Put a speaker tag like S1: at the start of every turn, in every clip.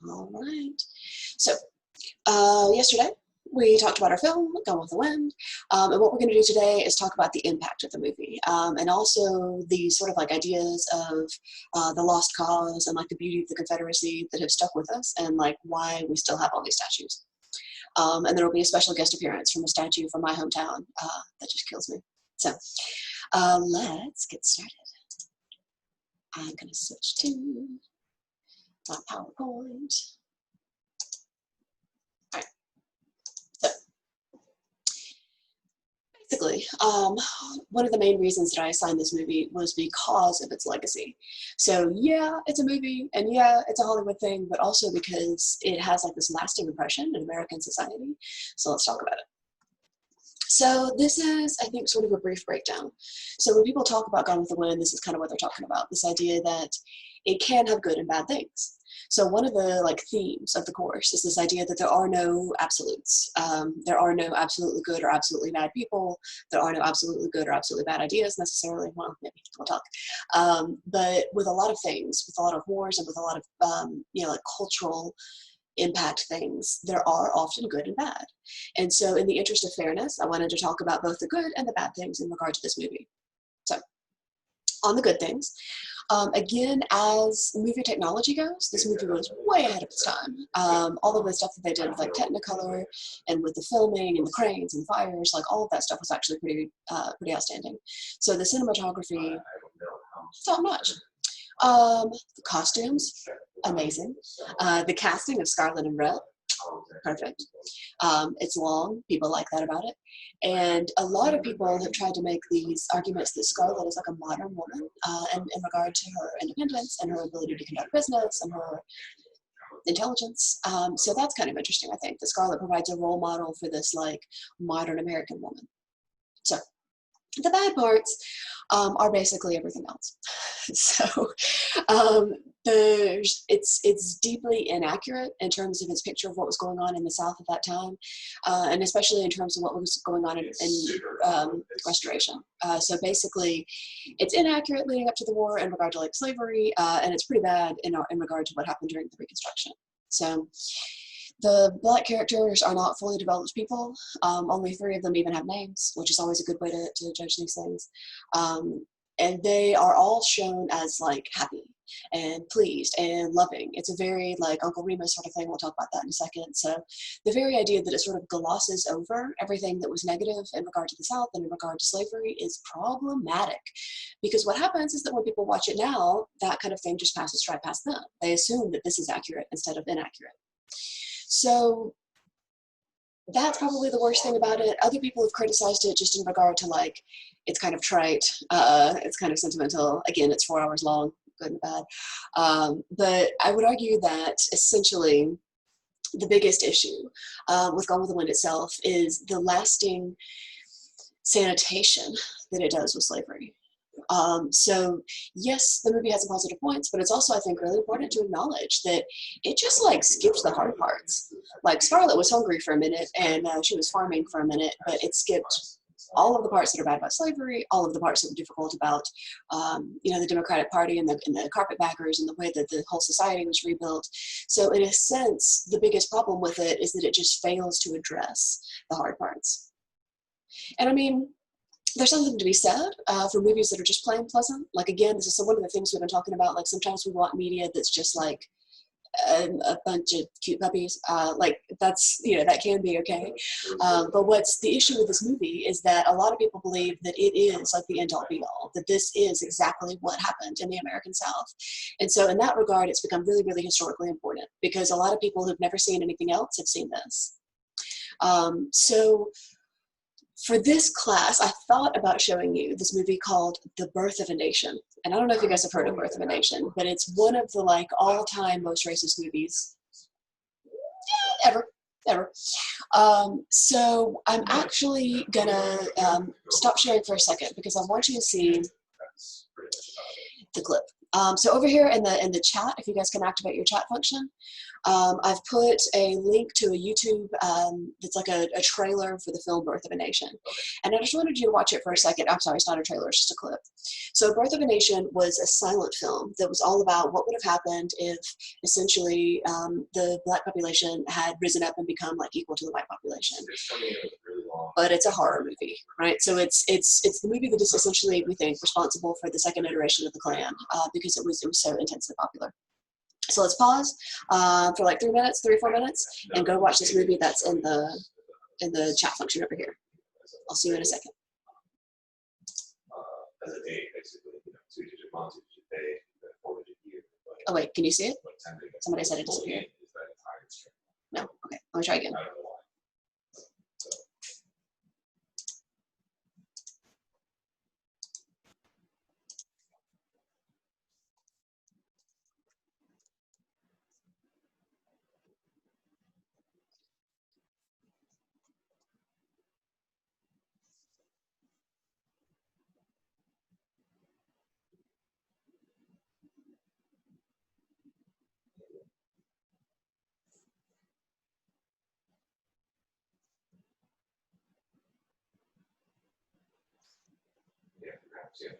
S1: All right. So, yesterday we talked about our film, Gone with the Wind, and what we're going to do today is talk about the impact of the movie, and also the sort of like ideas of the lost cause and like the beauty of the Confederacy that have stuck with us, and like why we still have all these statues. And there will be a special guest appearance from a statue from my hometown that just kills me. So, let's get started. I'm going to switch to my PowerPoint. All right. So, basically, one of the main reasons that I assigned this movie was because of its legacy. So yeah, it's a movie, and yeah, it's a Hollywood thing, but also because it has like this lasting impression in American society. So let's talk about it. So this is, I think, sort of a brief breakdown. So when people talk about Gone with the Wind, this is kind of what they're talking about, this idea that it can have good and bad things. So one of the like themes of the course is this idea that there are no absolutes. There are no absolutely good or absolutely bad people. There are no absolutely good or absolutely bad ideas necessarily. Well, maybe we'll talk. But with a lot of things, with a lot of wars and with a lot of, like cultural impact things, there are often good and bad. And so in the interest of fairness, I wanted to talk about both the good and the bad things in regard to this movie. So on the good things, again, as movie technology goes, this movie was way ahead of its time. All of the stuff that they did with like Technicolor and with the filming and the cranes and fires, like all of that stuff was actually pretty outstanding. So the cinematography, top notch. The costumes, amazing. The casting of Scarlet Umbrella, perfect. It's long, people like that about it. And a lot of people have tried to make these arguments that Scarlet is like a modern woman in regard to her independence and her ability to conduct business and her intelligence. So that's kind of interesting, I think, that Scarlet provides a role model for this like modern American woman. So the bad parts are basically everything else. So it's deeply inaccurate in terms of its picture of what was going on in the South at that time, and especially in terms of what was going on in Restoration. So basically, it's inaccurate leading up to the war in regard to like slavery, and it's pretty bad in regard to what happened during the Reconstruction. So the Black characters are not fully developed people. Only 3 of them even have names, which is always a good way to judge these things. And they are all shown as like happy and pleased and loving. It's a very like Uncle Remus sort of thing. We'll talk about that in a second. So the very idea that it sort of glosses over everything that was negative in regard to the South and in regard to slavery is problematic. Because what happens is that when people watch it now, that kind of thing just passes right past them. They assume that this is accurate instead of inaccurate. So that's probably the worst thing about it. Other people have criticized it just in regard to like, it's kind of trite, it's kind of sentimental. Again, it's 4 hours long, good and bad. But I would argue that essentially the biggest issue with Gone with the Wind itself is the lasting sanitation that it does with slavery. So yes, the movie has some positive points, but it's also, I think, really important to acknowledge that it just like skips the hard parts. Like Scarlet was hungry for a minute and she was farming for a minute, but it skipped all of the parts that are bad about slavery, all of the parts that were difficult about, the Democratic Party and the carpetbaggers and the way that the whole society was rebuilt. So in a sense, the biggest problem with it is that it just fails to address the hard parts. And I mean, there's something to be said for movies that are just plain pleasant. Like, again, this is one of the things we've been talking about. Like, sometimes we want media that's just like a bunch of cute puppies. Like, that's, that can be okay. But what's the issue with this movie is that a lot of people believe that it is like the end all be all, that this is exactly what happened in the American South. And so in that regard, it's become really, really historically important because a lot of people who've never seen anything else have seen this. So for this class, I thought about showing you this movie called The Birth of a Nation. And I don't know if you guys have heard of Birth of a Nation, but it's one of the like all-time most racist movies ever. So I'm actually gonna stop sharing for a second because I want you to see the clip. So over here in the chat, if you guys can activate your chat function, I've put a link to a YouTube that's like a trailer for the film Birth of a Nation. And I just wanted you to watch it for a second. I'm sorry, it's not a trailer, it's just a clip. So Birth of a Nation was a silent film that was all about what would have happened if essentially the Black population had risen up and become like equal to the white population. But it's a horror movie, right? So it's the movie that is essentially, we think, responsible for the second iteration of the Klan because it was so intensely popular. So let's pause for like 3 minutes, 3 or 4 minutes, and go watch this movie that's in the chat function over here. I'll see you in a second. Oh wait, can you see it? Somebody said it disappeared. No, okay, let me try again.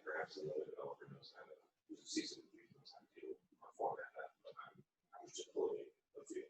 S2: Perhaps another developer knows how to season knows how to do or format that, but I'm just pulling a few.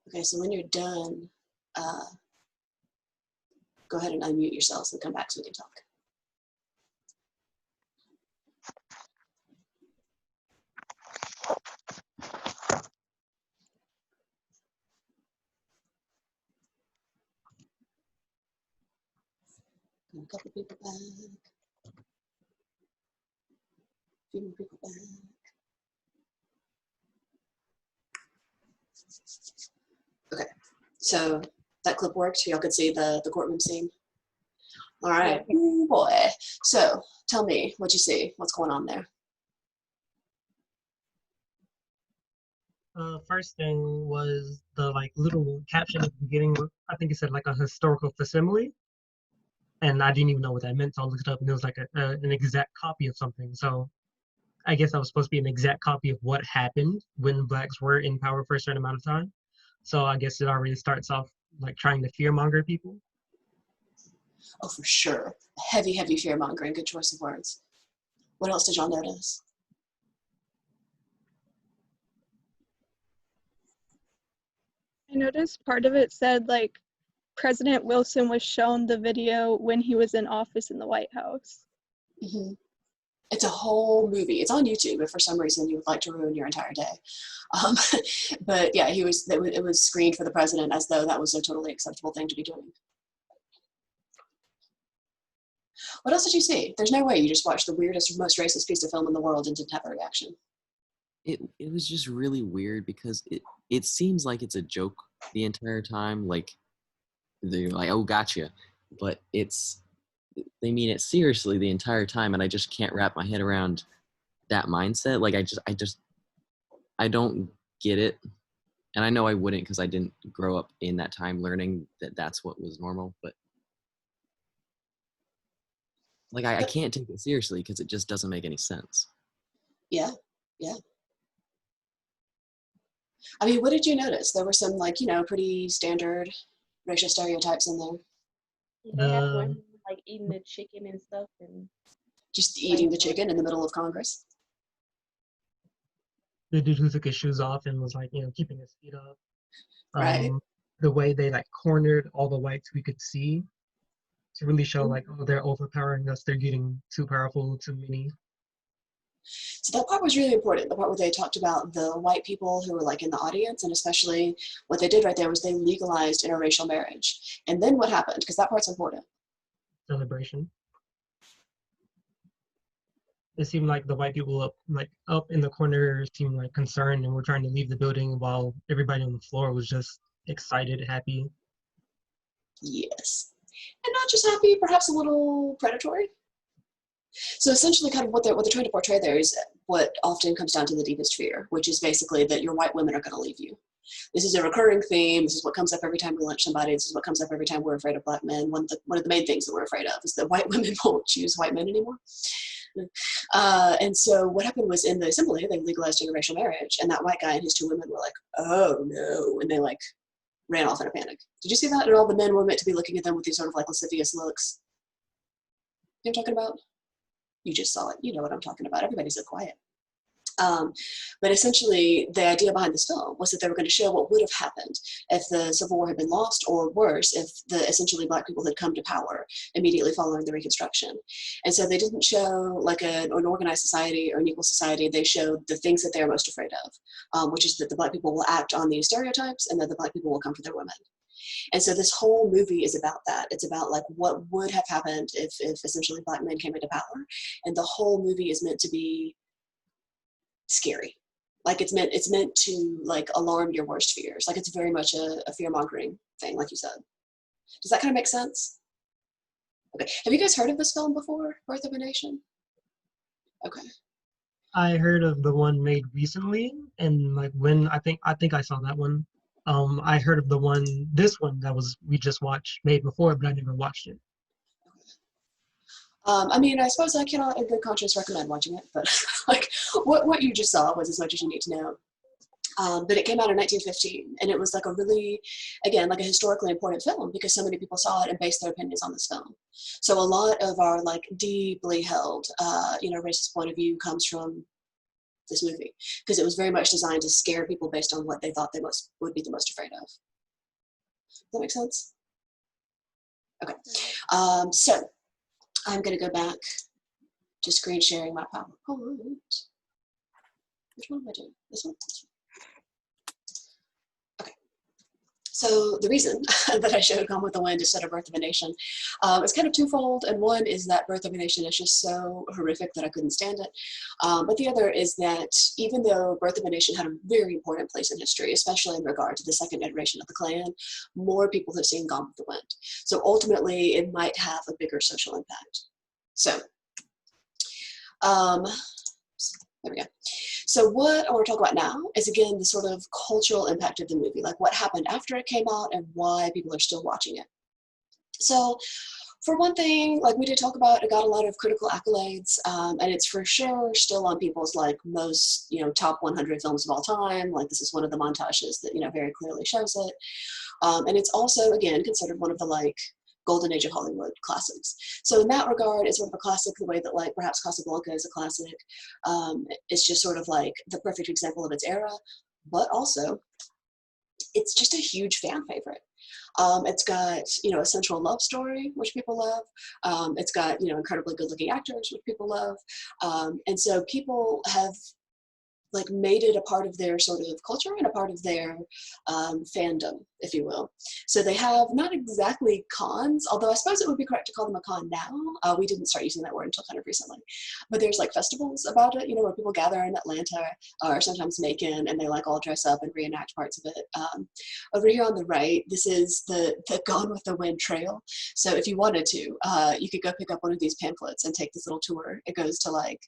S1: Okay, so when you're done, go ahead and unmute yourselves and come back so we can talk. A couple people back. A few more people back. Okay, so that clip worked. Y'all could see the courtroom scene. All right, ooh boy. So tell me what you see. What's going on there?
S3: First thing was the like little caption at the beginning. I think it said like a historical facsimile, and I didn't even know what that meant. So I looked it up, and it was like an exact copy of something. So I guess that was supposed to be an exact copy of what happened when blacks were in power for a certain amount of time. So I guess it already starts off like trying to fearmonger people.
S1: Oh, for sure. Heavy, heavy fear-mongering. Good choice of words. What else did y'all notice?
S4: I noticed part of it said, like, President Wilson was shown the video when he was in office in the White House.
S1: Mm-hmm. It's a whole movie. It's on YouTube if for some reason you would like to ruin your entire day. But yeah, it was screened for the president as though that was a totally acceptable thing to be doing. What else did you see? There's no way you just watched the weirdest, most racist piece of film in the world and didn't have a reaction.
S5: It was just really weird because it seems like it's a joke the entire time. Like, they're like, oh, gotcha. But they mean it seriously the entire time, and I just can't wrap my head around that mindset. Like, I don't get it. And I know I wouldn't because I didn't grow up in that time learning that that's what was normal. But, like, I can't take it seriously because it just doesn't make any sense.
S1: Yeah, yeah. I mean, what did you notice? There were some, like, pretty standard racial stereotypes in there.
S6: They had one like eating the chicken and stuff, and
S1: just eating the chicken in the middle of Congress.
S3: The dude who took his shoes off and was like, keeping his feet up.
S1: Right.
S3: The way they like cornered all the whites we could see to really show like, oh, they're overpowering us. They're getting too powerful, too many.
S1: So that part was really important. The part where they talked about the white people who were like in the audience, and especially what they did right there was they legalized interracial marriage. And then what happened? Because that part's important.
S3: Celebration. It seemed like the white people up in the corner seemed like concerned and were trying to leave the building while everybody on the floor was just excited, happy.
S1: Yes. And not just happy, perhaps a little predatory. So essentially kind of what they're trying to portray there is what often comes down to the deepest fear, which is basically that your white women are going to leave you. This is a recurring theme. This is what comes up every time we lynch somebody. This is what comes up every time we're afraid of black men. One of the main things that we're afraid of is that white women won't choose white men anymore. And so what happened was in the assembly, they legalized interracial marriage, and that white guy and his two women were like, oh no, and they like ran off in a panic. Did you see that? And all the men were meant to be looking at them with these sort of like lascivious looks. You know what I'm talking about? You just saw it. You know what I'm talking about. Everybody's so quiet. But essentially, the idea behind this film was that they were going to show what would have happened if the Civil War had been lost, or worse, if essentially black people had come to power immediately following the Reconstruction. And so they didn't show like an organized society or an equal society. They showed the things that they're most afraid of, which is that the black people will act on these stereotypes and that the black people will come for their women. And so this whole movie is about that. It's about like what would have happened if essentially black men came into power. And the whole movie is meant to be scary. Like it's meant to like alarm your worst fears. Like it's very much a fear-mongering thing, like you said. Does that kind of make sense? Okay. Have you guys heard of this film before, Birth of a Nation? Okay.
S3: I heard of the one made recently, and like when I think I saw that one. I heard of this one that we just watched made before, but I never watched it.
S1: I mean, I suppose I cannot in good conscience recommend watching it, but like what you just saw was as much as you need to know. But it came out in 1915, and it was like a really, again, like a historically important film because so many people saw it and based their opinions on this film. So a lot of our like deeply held, racist point of view comes from this movie because it was very much designed to scare people based on what they thought they would be the most afraid of. Does that make sense? Okay. So I'm going to go back to screen sharing my PowerPoint. Which one am I doing? This one? Okay. So the reason that I showed Gone with the Wind instead of Birth of a Nation is kind of twofold. And one is that Birth of a Nation is just so horrific that I couldn't stand it. But the other is that even though Birth of a Nation had a very important place in history, especially in regard to the second iteration of the Klan, more people have seen Gone with the Wind. So ultimately, it might have a bigger social impact. So, there we go. So what I want to talk about now is, again, the sort of cultural impact of the movie, like what happened after it came out and why people are still watching it. So for one thing, like we did talk about, it got a lot of critical accolades, and it's for sure still on people's like most, top 100 films of all time. Like this is one of the montages that, very clearly shows it. And it's also, again, considered one of the like golden age of Hollywood classics. So in that regard, it's sort of a classic the way that like perhaps Casablanca is a classic. It's just sort of like the perfect example of its era, but also it's just a huge fan favorite. It's got, you know, a central love story, which people love. It's got, you know, incredibly good looking actors, which people love. And so people have like made it a part of their sort of culture and a part of their fandom, if you will. So they have not exactly cons, although I suppose it would be correct to call them a con now. We didn't start using that word until kind of recently. But there's like festivals about it, you know, where people gather in Atlanta or sometimes Macon and they like all dress up and reenact parts of it. Over here on the right, this is the Gone with the Wind trail. So if you wanted to, you could go pick up one of these pamphlets and take this little tour. It goes to like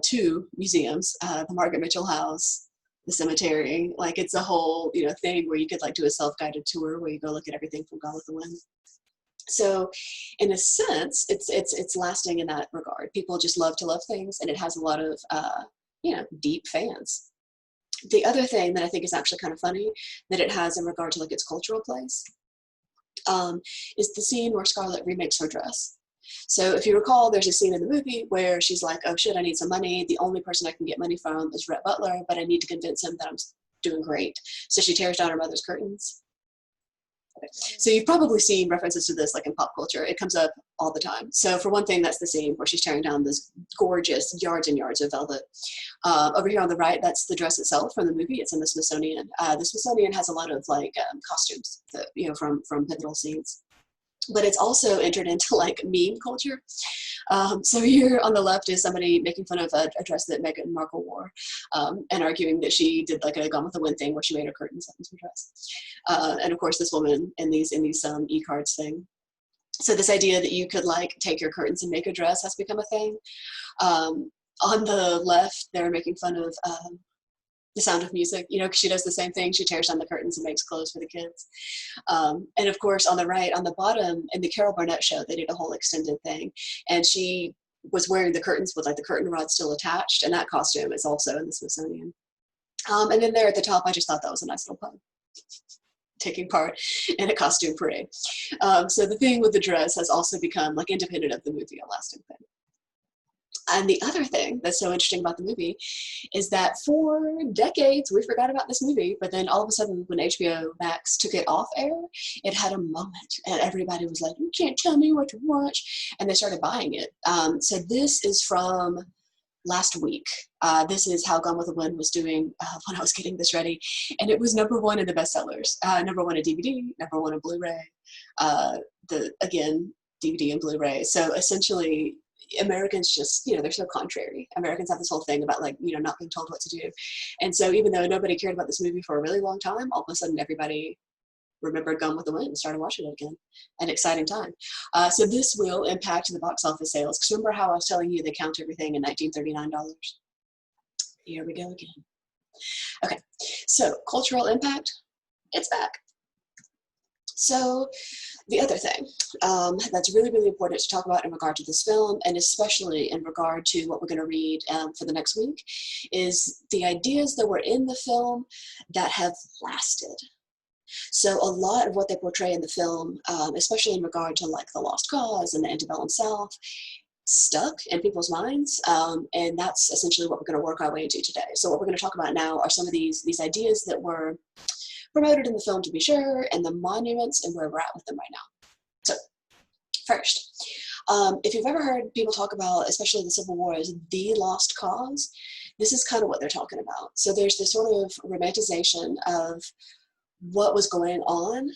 S1: 2 museums, the Margaret Mitchell House, the cemetery. Like it's a whole, you know, thing where you could like do a self-guided tour where you go look at everything from Gone with the Wind. So in a sense, it's lasting in that regard. People just love to love things, and it has a lot of, you know, deep fans. The other thing that I think is actually kind of funny that it has in regard to like its cultural place is the scene where Scarlet remakes her dress. So if you recall, there's a scene in the movie where she's like, oh shit, I need some money. The only person I can get money from is Rhett Butler, but I need to convince him that I'm doing great. So she tears down her mother's curtains. Okay. So you've probably seen references to this like in pop culture. It comes up all the time. So for one thing, that's the scene where she's tearing down this gorgeous yards and yards of velvet. Over here on the right, that's the dress itself from the movie. It's in the Smithsonian. The Smithsonian has a lot of like costumes that, you know, from pivotal scenes. But it's also entered into like meme culture. So here on the left is somebody making fun of a dress that Meghan Markle wore and arguing that she did like a Gone with the Wind thing where she made her curtains up into her dress. And of course this woman in these e-cards thing. So this idea that you could like take your curtains and make a dress has become a thing. On the left, they're making fun of The Sound of Music, you know, because she does the same thing. She tears down the curtains and makes clothes for the kids. And of course, on the right, on the bottom, in the Carol Burnett show, they did a whole extended thing. And she was wearing the curtains with like the curtain rod still attached. And that costume is also in the Smithsonian. And then there at the top, I just thought that was a nice little pun. Taking part in a costume parade. So the thing with the dress has also become like independent of the movie, a lasting thing. And the other thing that's so interesting about the movie is that for decades we forgot about this movie, but then all of a sudden when HBO Max took it off air, it had a moment and everybody was like, you can't tell me what to watch, and they started buying it. So this is from last week. This is how Gone with the Wind was doing when I was getting this ready, and it was #1 in the bestsellers, #1 in DVD, #1 in Blu-ray, again DVD and Blu-ray. So essentially Americans just, you know, they're so contrary. Americans have this whole thing about like, you know, not being told what to do. And so even though nobody cared about this movie for a really long time, all of a sudden everybody remembered Gone with the Wind and started watching it again. An exciting time. So this will impact the box office sales. Because remember how I was telling you they count everything in $1939? Here we go again. Okay, so cultural impact, it's back. So the other thing that's really, really important to talk about in regard to this film, and especially in regard to what we're going to read for the next week, is the ideas that were in the film that have lasted. So a lot of what they portray in the film, especially in regard to like the Lost Cause and the antebellum South, stuck in people's minds, and that's essentially what we're going to work our way into today. So what we're going to talk about now are some of these ideas that were promoted in the film, to be sure, and the monuments and where we're at with them right now. So first, if you've ever heard people talk about, especially the Civil War, as the lost cause, this is kind of what they're talking about. So there's this sort of romanticization of what was going on.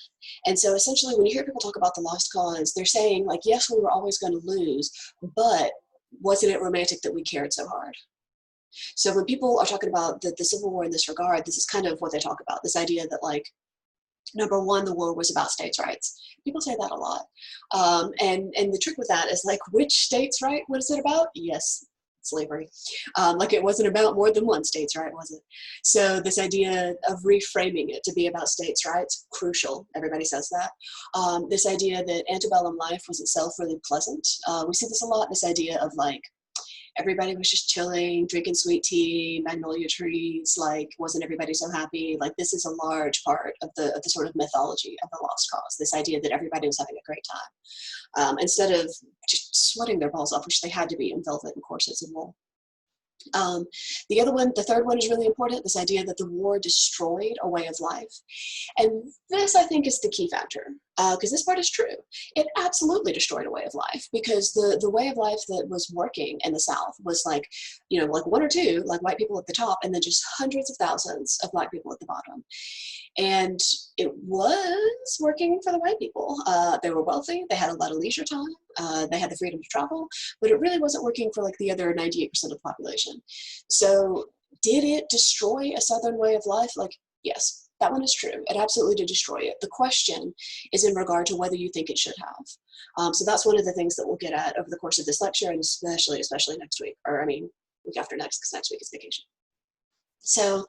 S1: And so essentially when you hear people talk about the lost cause, they're saying like, yes, we were always going to lose, but wasn't it romantic that we cared so hard? So when people are talking about the Civil War in this regard, this is kind of what they talk about, this idea that like, #1, the war was about states' rights. People say that a lot. And the trick with that is like, which states' right was it about? Yes, slavery. Like it wasn't about more than one state's right, was it? So this idea of reframing it to be about states' rights, crucial. Everybody says that. This idea that antebellum life was itself really pleasant. We see this a lot, this idea of like, everybody was just chilling, drinking sweet tea, magnolia trees, like wasn't everybody so happy? Like this is a large part of the sort of mythology of the lost cause, this idea that everybody was having a great time. Instead of just sweating their balls off, which they had to be in velvet and corsets and wool. The third one is really important, this idea that the war destroyed a way of life. And this, I think, is the key factor, because this part is true. It absolutely destroyed a way of life, because the way of life that was working in the South was like, like one or two, like white people at the top, and then just hundreds of thousands of black people at the bottom. And it was working for the white people. They were wealthy, they had a lot of leisure time, they had the freedom to travel, but it really wasn't working for like the other 98% of the population. So did it destroy a Southern way of life? Like, yes, that one is true. It absolutely did destroy it. The question is in regard to whether you think it should have. So that's one of the things that we'll get at over the course of this lecture, and especially next week, or I mean, week after next, because next week is vacation. So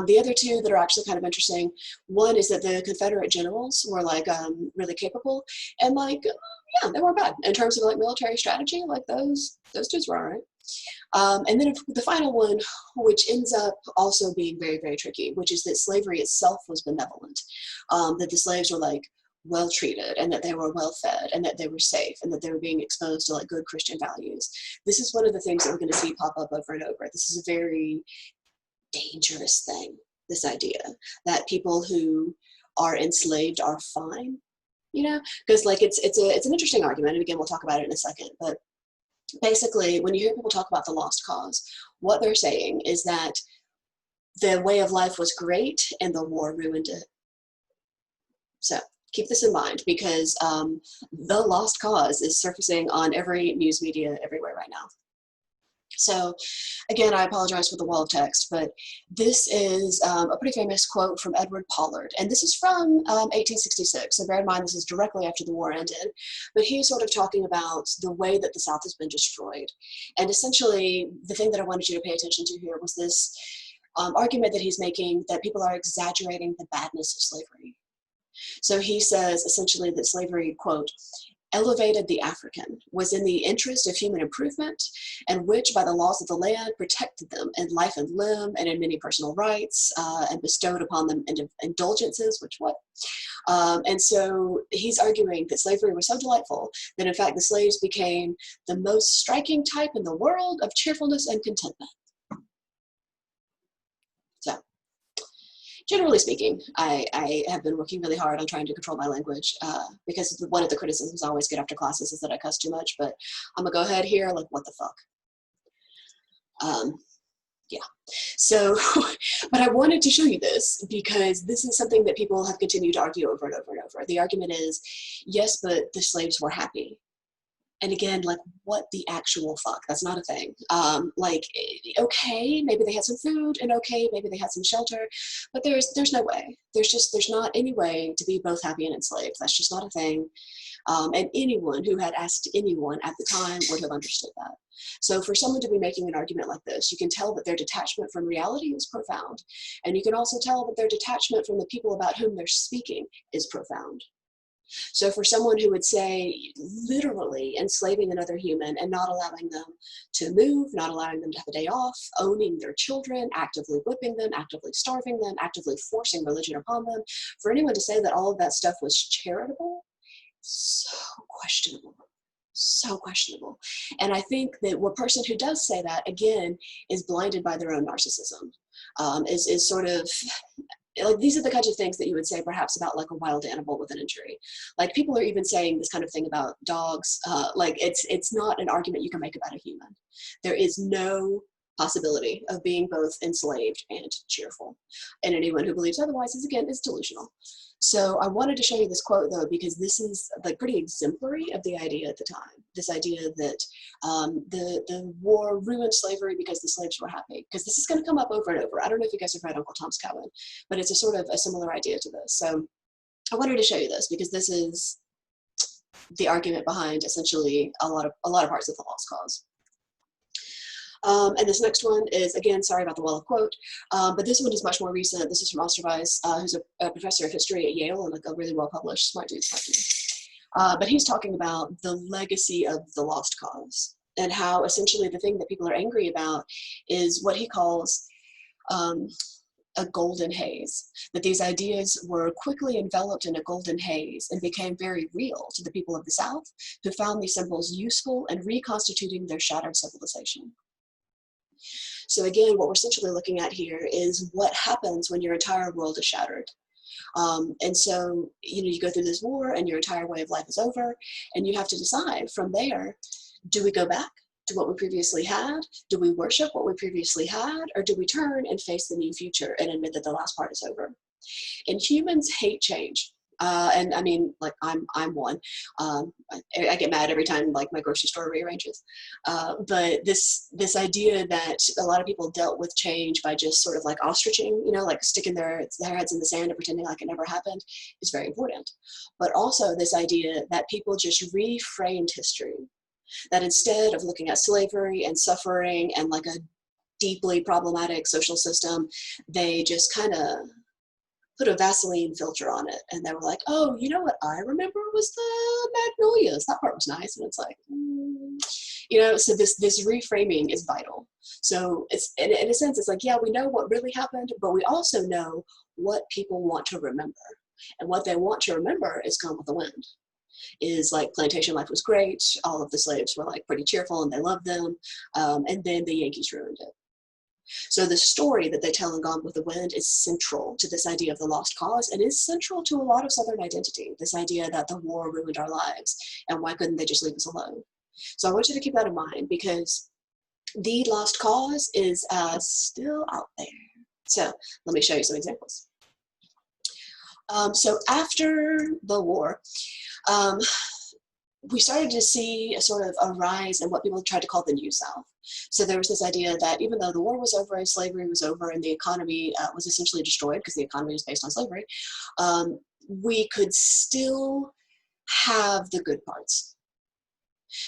S1: the other two that are actually kind of interesting, one is that the Confederate generals were like really capable, and like, yeah, they weren't bad in terms of like military strategy. Like those dudes were all right. And then the final one, which ends up also being very, very tricky, which is that slavery itself was benevolent, that the slaves were like well treated, and that they were well fed, and that they were safe, and that they were being exposed to like good Christian values. This is one of the things that we're going to see pop up over and over. This is a very dangerous thing, this idea that people who are enslaved are fine, because like it's an interesting argument, and again we'll talk about it in a second, but basically when you hear people talk about the lost cause, what they're saying is that the way of life was great and the war ruined it. So keep this in mind, because the lost cause is surfacing on every news media everywhere right now. So again, I apologize for the wall of text, but this is a pretty famous quote from Edward Pollard. And this is from 1866. So bear in mind, this is directly after the war ended. But he's sort of talking about the way that the South has been destroyed. And essentially, the thing that I wanted you to pay attention to here was this argument that he's making that people are exaggerating the badness of slavery. So he says essentially that slavery, quote, elevated the African, was in the interest of human improvement, and which by the laws of the land protected them in life and limb and in many personal rights, and bestowed upon them indulgences, which what? And so he's arguing that slavery was so delightful that in fact the slaves became the most striking type in the world of cheerfulness and contentment. So generally speaking, I have been working really hard on trying to control my language, because one of the criticisms I always get after classes is that I cuss too much, but I'm gonna go ahead here, like, what the fuck? Yeah, so, but I wanted to show you this because this is something that people have continued to argue over and over and over. The argument is, yes, but the slaves were happy. And again, like, what the actual fuck? That's not a thing. Like, okay, maybe they had some food, and okay, maybe they had some shelter, but there's no way. There's not any way to be both happy and enslaved. That's just not a thing. And anyone who had asked anyone at the time would have understood that. So for someone to be making an argument like this, you can tell that their detachment from reality is profound. And you can also tell that their detachment from the people about whom they're speaking is profound. So for someone who would say literally enslaving another human and not allowing them to move, not allowing them to have a day off, owning their children, actively whipping them, actively starving them, actively forcing religion upon them, for anyone to say that all of that stuff was charitable, so questionable. So questionable. And I think that a person who does say that, again, is blinded by their own narcissism, is sort of, like, these are the kinds of things that you would say perhaps about like a wild animal with an injury. Like, people are even saying this kind of thing about dogs. Like, it's not an argument you can make about a human. There is no possibility of being both enslaved and cheerful. And anyone who believes otherwise is delusional. So I wanted to show you this quote, though, because this is like pretty exemplary of the idea at the time. This idea that the war ruined slavery because the slaves were happy. Because this is going to come up over and over. I don't know if you guys have read Uncle Tom's Cabin, but it's a sort of a similar idea to this. So I wanted to show you this because this is the argument behind essentially a lot of parts of the lost cause. And this next one is, again, sorry about the wall of quote, but this one is much more recent. This is from Osterweiss, who's a professor of history at Yale and like a really well-published, smart dude. But he's talking about the legacy of the lost cause. and how essentially the thing that people are angry about is what he calls a golden haze, that these ideas were quickly enveloped in a golden haze and became very real to the people of the South, who found these symbols useful in reconstituting their shattered civilization. So again, what we're essentially looking at here is what happens when your entire world is shattered. And so, you go through this war and your entire way of life is over, and you have to decide from there, do we go back to what we previously had? Do we worship what we previously had? Or do we turn and face the new future and admit that the last part is over? And humans hate change. And I mean, like I'm one. I get mad every time like my grocery store rearranges. But this idea that a lot of people dealt with change by just sort of like ostriching, like sticking their heads in the sand and pretending like it never happened is very important. But also this idea that people just reframed history, that instead of looking at slavery and suffering and like a deeply problematic social system, they just kind of put a Vaseline filter on it, and they were like, oh, you know what I remember was the magnolias. That part was nice. And it's like, so this reframing is vital. So it's in a sense, it's like, yeah, we know what really happened, but we also know what people want to remember. And what they want to remember is Gone with the Wind. Is like plantation life was great. All of the slaves were like pretty cheerful and they loved them. And then the Yankees ruined it. So the story that they tell in Gone with the Wind is central to this idea of the lost cause, and is central to a lot of Southern identity, this idea that the war ruined our lives, and why couldn't they just leave us alone? So I want you to keep that in mind, because the lost cause is still out there. So let me show you some examples. So after the war, we started to see a sort of a rise in what people tried to call the New South. So there was this idea that even though the war was over and slavery was over and the economy was essentially destroyed because the economy was based on slavery, we could still have the good parts.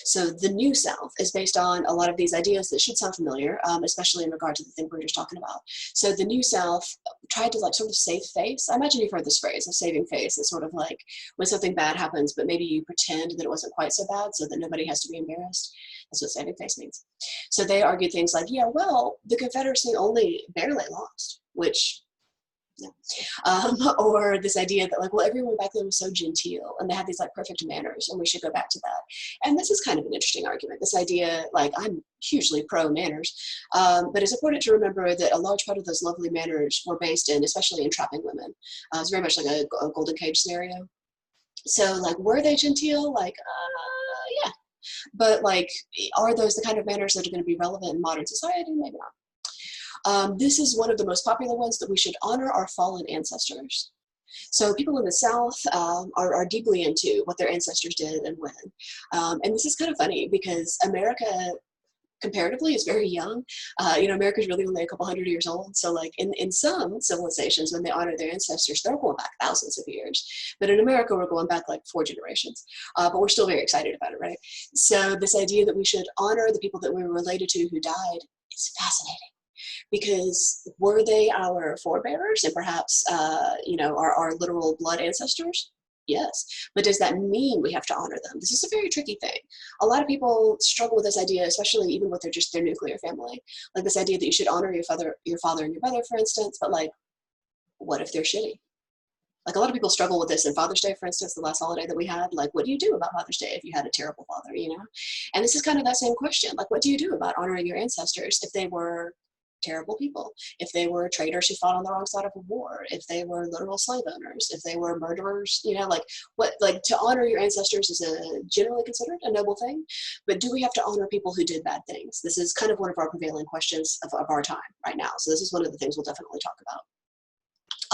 S1: So the New South is based on a lot of these ideas that should sound familiar, especially in regard to the thing we were just talking about. So the New South tried to like sort of save face. I imagine you've heard this phrase of saving face. It's sort of like when something bad happens, but maybe you pretend that it wasn't quite so bad so that nobody has to be embarrassed. That's what saving face means. So they argued things like, yeah, well, the Confederacy only barely lost, which or this idea that like, well, everyone back then was so genteel and they had these like perfect manners and we should go back to that. And this is kind of an interesting argument, this idea, like I'm hugely pro manners, but it's important to remember that a large part of those lovely manners were based in, especially in trapping women. It's very much like a golden cage scenario. So like, were they genteel? Like, yeah. But like, are those the kind of manners that are going to be relevant in modern society? Maybe not. This is one of the most popular ones, that we should honor our fallen ancestors. So people in the South are deeply into what their ancestors did and when. And this is kind of funny because America comparatively is very young. America is really only a couple hundred years old. So like in some civilizations, when they honor their ancestors, they're going back thousands of years. But in America, we're going back like 4 generations. But we're still very excited about it, right? So this idea that we should honor the people that we were related to who died is fascinating. Because were they our forebearers and perhaps, our literal blood ancestors? Yes. But does that mean we have to honor them? This is a very tricky thing. A lot of people struggle with this idea, especially even with their nuclear family. Like this idea that you should honor your father and your mother, for instance, but like, what if they're shitty? Like a lot of people struggle with this in Father's Day, for instance, the last holiday that we had. Like, what do you do about Father's Day if you had a terrible father, And this is kind of that same question. Like, what do you do about honoring your ancestors if they were terrible people, if they were traitors who fought on the wrong side of a war, if they were literal slave owners, if they were murderers, to honor your ancestors is generally considered a noble thing, but do we have to honor people who did bad things? This is kind of one of our prevailing questions of our time right now. So this is one of the things we'll definitely talk about.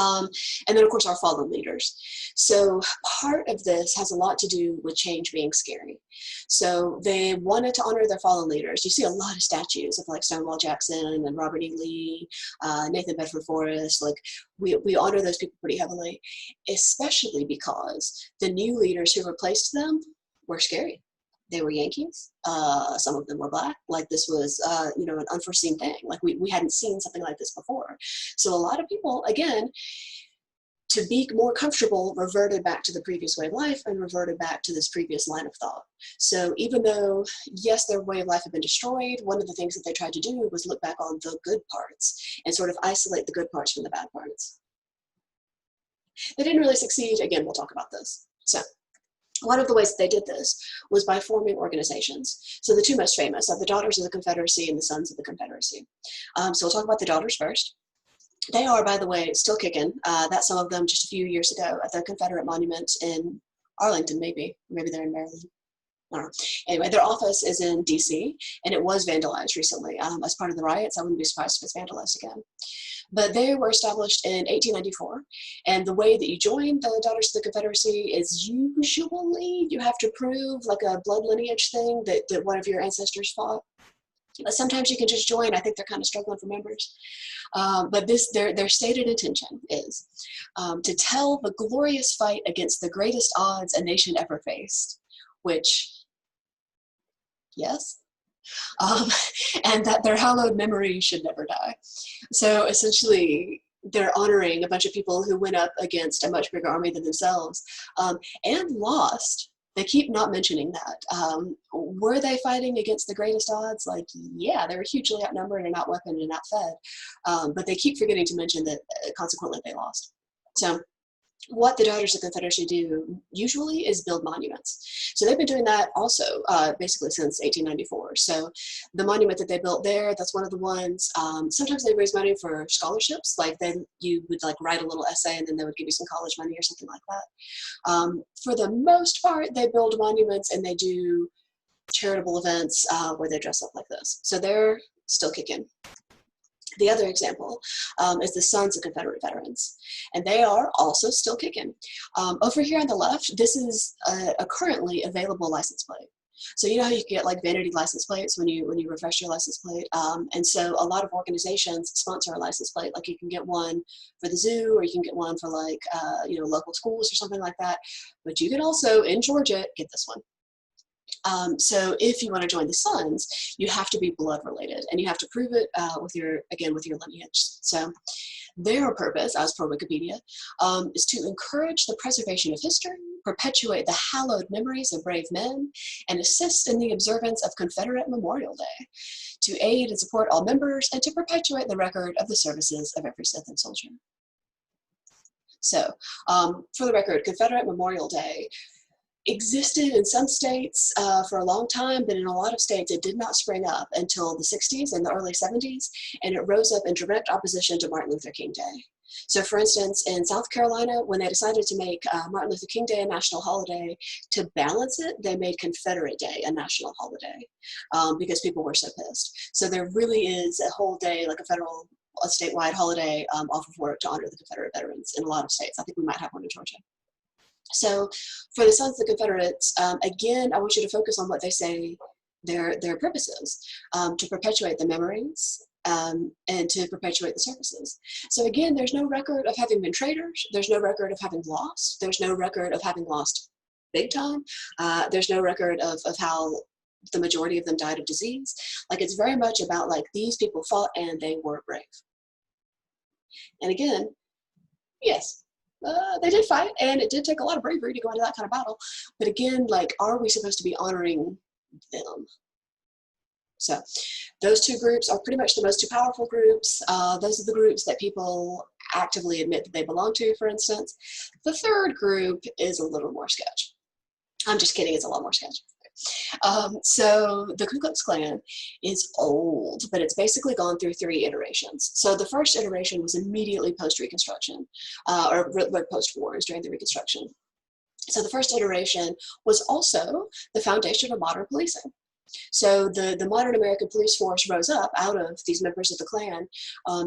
S1: And then of course our fallen leaders. So part of this has a lot to do with change being scary. So they wanted to honor their fallen leaders. You see a lot of statues of like Stonewall Jackson and Robert E. Lee, Nathan Bedford Forrest. Like we honor those people pretty heavily, especially because the new leaders who replaced them were scary. They were Yankees. Some of them were Black. Like this was, an unforeseen thing. Like we hadn't seen something like this before. So a lot of people, again, to be more comfortable, reverted back to the previous way of life and reverted back to this previous line of thought. So even though, yes, their way of life had been destroyed, one of the things that they tried to do was look back on the good parts and sort of isolate the good parts from the bad parts. They didn't really succeed. Again, we'll talk about this. So one of the ways that they did this was by forming organizations. So the two most famous are the Daughters of the Confederacy and the Sons of the Confederacy. So we'll talk about the Daughters first. They are, by the way, still kicking. That's some of them just a few years ago at the Confederate Monument in Arlington, maybe they're in Maryland. I don't know. Anyway, their office is in DC, and it was vandalized recently as part of the riots. I wouldn't be surprised if it's vandalized again. But they were established in 1894, and the way that you join the Daughters of the Confederacy is usually you have to prove like a blood lineage thing that one of your ancestors fought. Sometimes you can just join. I think they're kind of struggling for members. But their stated intention is to tell the glorious fight against the greatest odds a nation ever faced, which, yes, and that their hallowed memory should never die. So essentially, they're honoring a bunch of people who went up against a much bigger army than themselves and lost. They keep not mentioning that. Were they fighting against the greatest odds? Like, yeah, they were hugely outnumbered and outweaponed and outfed. But they keep forgetting to mention that consequently they lost. So what the Daughters of the Confederacy do usually is build monuments. So they've been doing that also basically since 1894. So the monument that they built there, that's one of the ones. Sometimes they raise money for scholarships, like then you would like write a little essay and then they would give you some college money or something like that. For the most part, they build monuments and they do charitable events where they dress up like this. So they're still kicking. The other example is the Sons of Confederate Veterans, and they are also still kicking. Over here on the left, this is a currently available license plate. So you know how you get like vanity license plates when you refresh your license plate, and so a lot of organizations sponsor a license plate. Like you can get one for the zoo, or you can get one for like local schools or something like that. But you can also in Georgia get this one. So if you want to join the Sons, you have to be blood related, and you have to prove it with your lineage. So their purpose, as per Wikipedia, is to encourage the preservation of history, perpetuate the hallowed memories of brave men, and assist in the observance of Confederate Memorial Day, to aid and support all members, and to perpetuate the record of the services of every Southern soldier. So, for the record, Confederate Memorial Day existed in some states for a long time, but in a lot of states it did not spring up until the 60s and the early 70s, and it rose up in direct opposition to Martin Luther King Day. So for instance, in South Carolina, when they decided to make Martin Luther King Day a national holiday, to balance it, they made Confederate Day a national holiday because people were so pissed. So there really is a whole day, like a statewide holiday off of work to honor the Confederate veterans in a lot of states. I think we might have one in Georgia. So for the Sons of the Confederates, again, I want you to focus on what they say their purpose is, to perpetuate the memories and to perpetuate the services. So again, there's no record of having been traitors. There's no record of having lost. There's no record of having lost big time. There's no record of how the majority of them died of disease. Like it's very much about like these people fought and they were brave. And again, yes. They did fight, and it did take a lot of bravery to go into that kind of battle. But again, like, are we supposed to be honoring them? So those two groups are pretty much the most two powerful groups. Those are the groups that people actively admit that they belong to, for instance. The third group is a little more sketch. I'm just kidding, it's a lot more sketch. So the Ku Klux Klan is old, but it's basically gone through 3 iterations. So the first iteration was immediately post-Reconstruction, or post-wars during the Reconstruction. So the first iteration was also the foundation of modern policing. So the modern American police force rose up out of these members of the Klan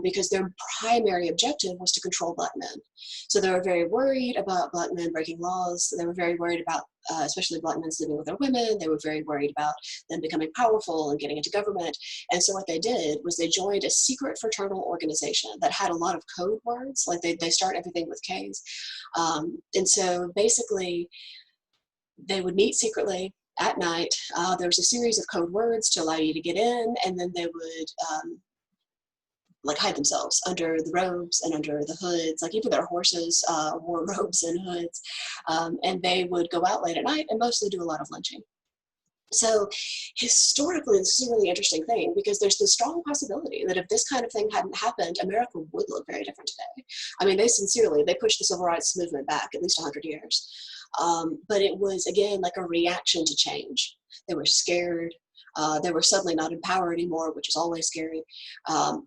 S1: because their primary objective was to control Black men. So they were very worried about Black men breaking laws. They were very worried about, especially Black men sleeping with their women. They were very worried about them becoming powerful and getting into government. And so what they did was they joined a secret fraternal organization that had a lot of code words. Like they start everything with K's. And so basically they would meet secretly at night. There was a series of code words to allow you to get in, and then they would like hide themselves under the robes and under the hoods. Like even their horses wore robes and hoods, and they would go out late at night and mostly do a lot of lynching. So historically, this is a really interesting thing because there's the strong possibility that if this kind of thing hadn't happened, America would look very different today. I mean, they pushed the civil rights movement back at least 100 years. But it was, again, like a reaction to change. They were scared. They were suddenly not in power anymore, which is always scary.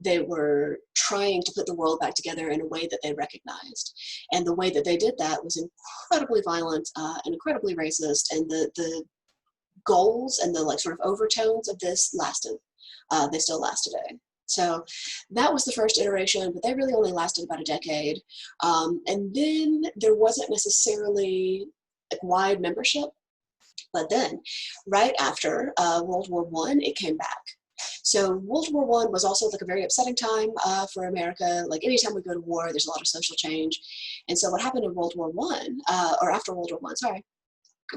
S1: They were trying to put the world back together in a way that they recognized. And the way that they did that was incredibly violent and incredibly racist. And the goals and the like sort of overtones of this lasted. They still last today. So that was the first iteration, but they really only lasted about a decade. And then there wasn't necessarily like wide membership. But then right after World War I, it came back. So World War I was also like a very upsetting time for America. Like anytime we go to war, there's a lot of social change. And so what happened in World War I, or after World War I, sorry,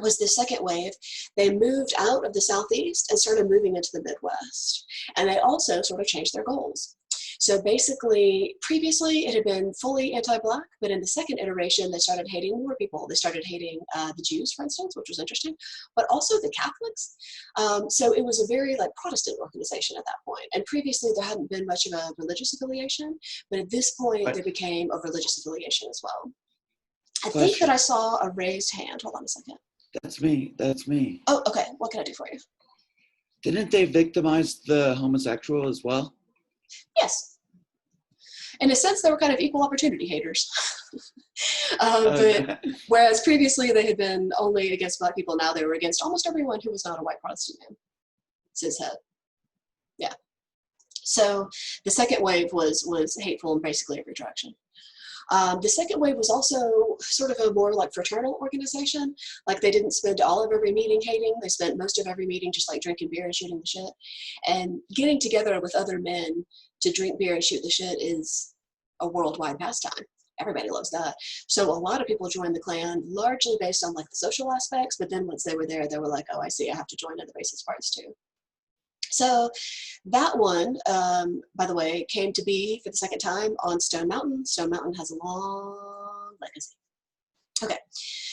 S1: was the second wave. They moved out of the Southeast and started moving into the Midwest. And they also sort of changed their goals. So basically, previously it had been fully anti-Black, but in the second iteration, they started hating more people. They started hating the Jews, for instance, which was interesting, but also the Catholics. So it was a very like Protestant organization at that point. And previously there hadn't been much of a religious affiliation, but at this point there became a religious affiliation as well. I think that I saw a raised hand. Hold on a second.
S7: That's me. That's me.
S1: Oh, okay. What can I do for you?
S7: Didn't they victimize the homosexual as well?
S1: Yes. In a sense, they were kind of equal opportunity haters. But whereas previously they had been only against Black people, now they were against almost everyone who was not a white Protestant man. Cishet. Yeah. So the second wave was hateful in basically every direction. The second wave was also sort of a more like fraternal organization. Like they didn't spend all of every meeting hating. They spent most of every meeting just like drinking beer and shooting the shit. And getting together with other men to drink beer and shoot the shit is a worldwide pastime. Everybody loves that. So a lot of people joined the Klan largely based on like the social aspects, but then once they were there, they were like, oh, I see, I have to join in the racist parts too. So that one, by the way, came to be for the second time on Stone Mountain. Stone Mountain has a long legacy. Okay,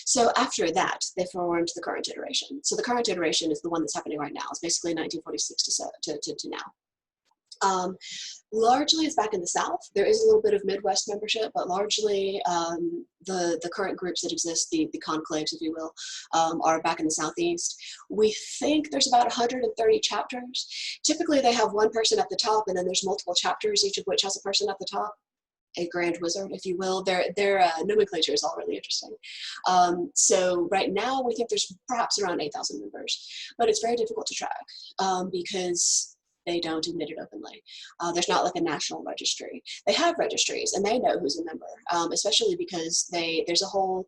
S1: so after that, they formed the current iteration. So the current iteration is the one that's happening right now. It's basically 1946 to now. Largely it's back in the South. There is a little bit of Midwest membership, but largely the current groups that exist, the conclaves, if you will, are back in the Southeast. We think there's about 130 chapters. Typically they have one person at the top and then there's multiple chapters, each of which has a person at the top, a grand wizard, if you will. Their nomenclature is all really interesting. So right now we think there's perhaps around 8,000 members, but it's very difficult to track because they don't admit it openly. There's not like a national registry. They have registries and they know who's a member, especially because there's a whole